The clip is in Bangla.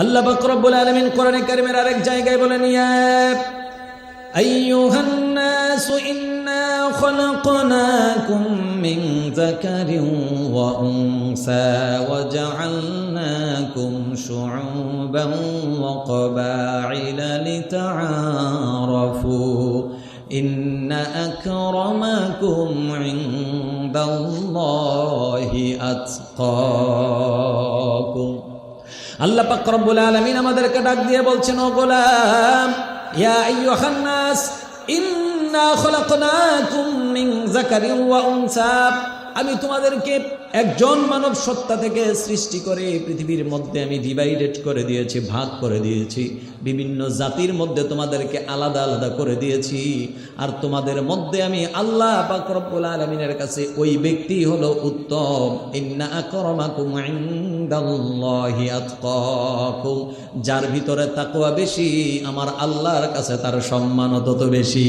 আল্লাহ পাক রব্বুল আলামিন কোরআনে কারীমের আরেক জায়গায় বলেন, ইয়া আইয়ুহান নাসু ইন্না খলাকনাকুম মিন যাকারিন ওয়া উনসা ওয়া জাআলনাকুম শুউবান ওয়া ক্বাবাইলা লিতাআরাফু ইন্না আকরামাকুম ইনদাল্লাহি আতকাকুম। আল্লাহ পাক রব্বুল আলামিন আমাদেরকে ডাক দিয়ে বলছেন, ও গোলাম, ইয়া আইয়ুহান নাস ইন্না খলাকনাকুম মিন যাকারিন ওয়া উনসা, আমি তোমাদেরকে একজন মানব সত্তা থেকে সৃষ্টি করে পৃথিবীর মধ্যে আমি ডিভাইডেড করে দিয়েছি, ভাগ করে দিয়েছি, বিভিন্ন জাতির মধ্যে তোমাদেরকে আলাদা আলাদা করে দিয়েছি। আর তোমাদের মধ্যে আমি আল্লাহ পাক রব্বুল আলামিনের কাছে ওই ব্যক্তি হলো উত্তম। ইন্না আকরামাকুম ইনদাল্লাহি আতকাকুম, যার ভিতরে তাকওয়া বেশি আমার আল্লাহর কাছে তার সম্মান তত বেশি।